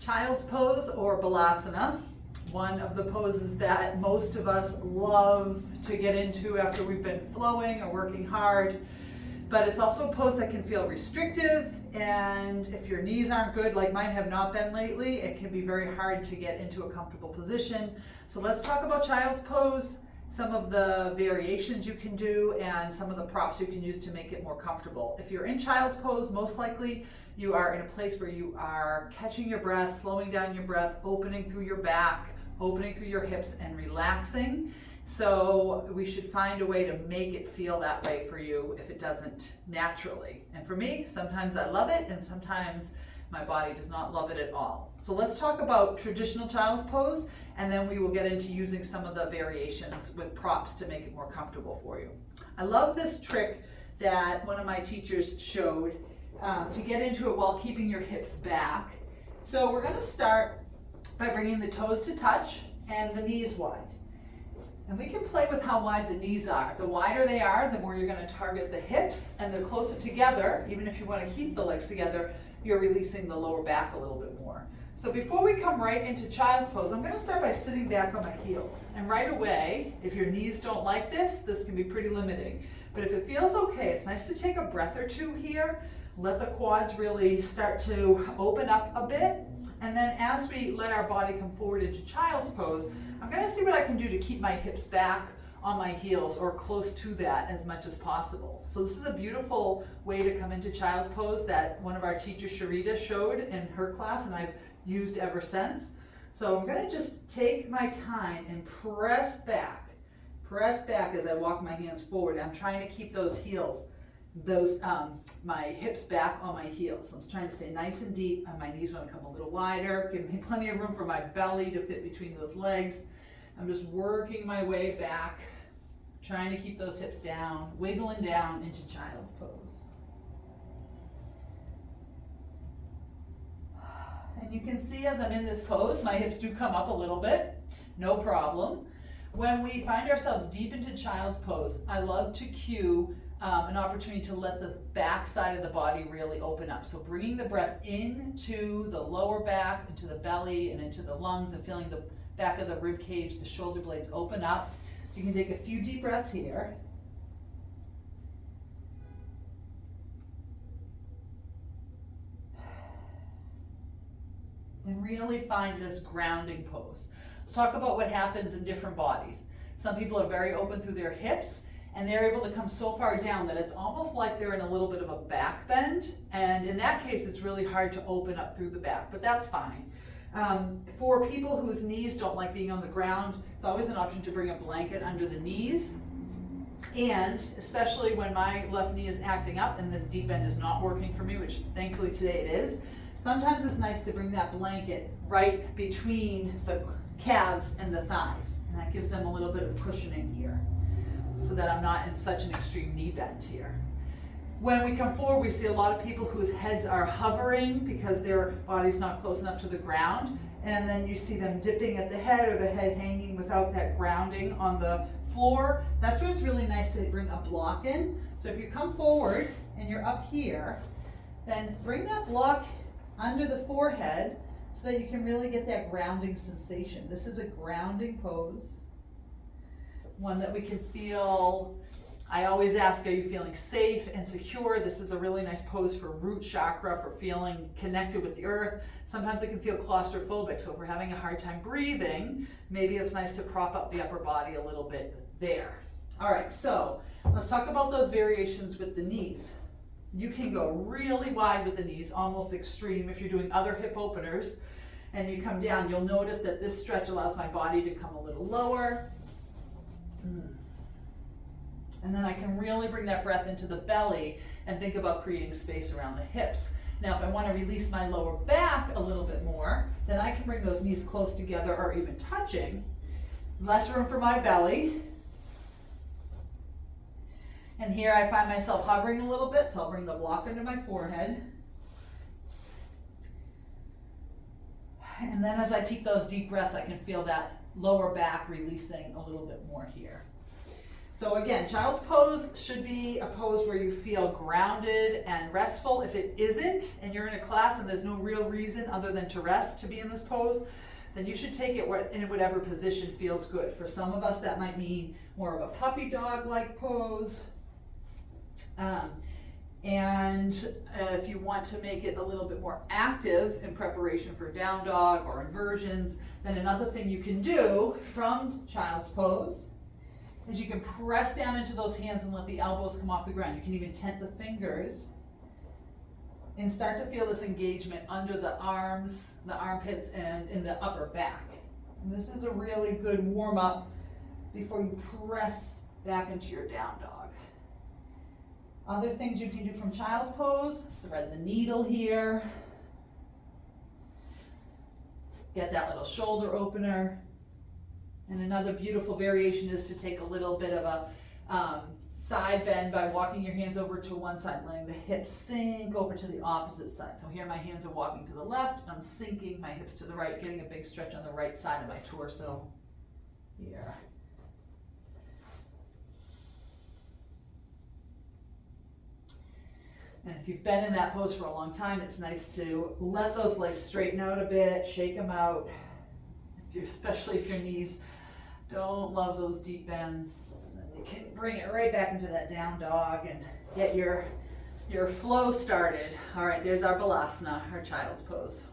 Child's pose or Balasana, one of the poses that most of us love to get into after we've been flowing or working hard. But it's also a pose that can feel restrictive, and if your knees aren't good, like mine have not been lately, it can be very hard to get into a comfortable position. So let's talk about child's pose, some of the variations you can do, and some of the props you can use to make it more comfortable. If you're in child's pose, most likely you are in a place where you are catching your breath, slowing down your breath, opening through your back, opening through your hips, and relaxing. So we should find a way to make it feel that way for you if it doesn't naturally. And for me, sometimes I love it, and sometimes my body does not love it at all. So let's talk about traditional child's pose, and then we will get into using some of the variations with props to make it more comfortable for you. I love this trick that one of my teachers showed to get into it while keeping your hips back. So we're going to start by bringing the toes to touch and the knees wide. And we can play with how wide the knees are. The wider they are, the more you're going to target the hips, and the closer together, even if you want to keep the legs together, you're releasing the lower back a little bit more. So before we come right into child's pose, I'm going to start by sitting back on my heels. And right away, if your knees don't like this, this can be pretty limiting. But if it feels okay, it's nice to take a breath or two here. Let the quads really start to open up a bit. And then as we let our body come forward into child's pose, I'm going to see what I can do to keep my hips back on my heels or close to that as much as possible. So this is a beautiful way to come into child's pose that one of our teachers, Sharita, showed in her class, and I've used ever since. So I'm going to just take my time and press back as I walk my hands forward. I'm trying to keep those heels, my hips back on my heels. So I'm trying to stay nice and deep, and my knees want to come a little wider, give me plenty of room for my belly to fit between those legs. I'm just working my way back, trying to keep those hips down, wiggling down into child's pose. And you can see as I'm in this pose, my hips do come up a little bit, no problem. When we find ourselves deep into child's pose, I love to cue an opportunity to let the back side of the body really open up. So bringing the breath into the lower back, into the belly, and into the lungs, and feeling the back of the rib cage, the shoulder blades open up. You can take a few deep breaths here. And really find this grounding pose. Let's talk about what happens in different bodies. Some people are very open through their hips, and they're able to come so far down that it's almost like they're in a little bit of a back bend. And in that case, it's really hard to open up through the back, but that's fine. For people whose knees don't like being on the ground, it's always an option to bring a blanket under the knees. And especially when my left knee is acting up and this deep bend is not working for me, which thankfully today it is, sometimes it's nice to bring that blanket right between the calves and the thighs. And that gives them a little bit of cushioning here, so that I'm not in such an extreme knee bend here. When we come forward, we see a lot of people whose heads are hovering because their body's not close enough to the ground. And then you see them dipping at the head, or the head hanging without that grounding on the floor. That's where it's really nice to bring a block in. So if you come forward and you're up here, then bring that block under the forehead so that you can really get that grounding sensation. This is a grounding pose. One that we can feel. I always ask, are you feeling safe and secure? This is a really nice pose for root chakra, for feeling connected with the earth. Sometimes it can feel claustrophobic, so if we're having a hard time breathing, maybe it's nice to prop up the upper body a little bit there. All right, so let's talk about those variations with the knees. You can go really wide with the knees, almost extreme if you're doing other hip openers, and you come down. You'll notice that this stretch allows my body to come a little lower. And then I can really bring that breath into the belly and think about creating space around the hips. Now, if I want to release my lower back a little bit more, then I can bring those knees close together or even touching. Less room for my belly. And here I find myself hovering a little bit, so I'll bring the block under my forehead. And then as I take those deep breaths, I can feel that lower back releasing a little bit more here. So again, child's pose should be a pose where you feel grounded and restful. If it isn't, and you're in a class and there's no real reason other than to rest to be in this pose, then you should take it in whatever position feels good. For some of us, that might mean more of a puppy dog-like pose. If you want to make it a little bit more active in preparation for down dog or inversions, then another thing you can do from child's pose is you can press down into those hands and let the elbows come off the ground. You can even tent the fingers and start to feel this engagement under the arms, the armpits, and in the upper back. And this is a really good warm-up before you press back into your down dog. Other things you can do from child's pose: thread the needle here, get that little shoulder opener. And another beautiful variation is to take a little bit of a side bend by walking your hands over to one side, letting the hips sink over to the opposite side. So here my hands are walking to the left, I'm sinking my hips to the right, getting a big stretch on the right side of my torso here. And if you've been in that pose for a long time, it's nice to let those legs straighten out a bit, shake them out, especially if your knees don't love those deep bends. And then you can bring it right back into that down dog and get your flow started. All right, there's our Balasana, our child's pose.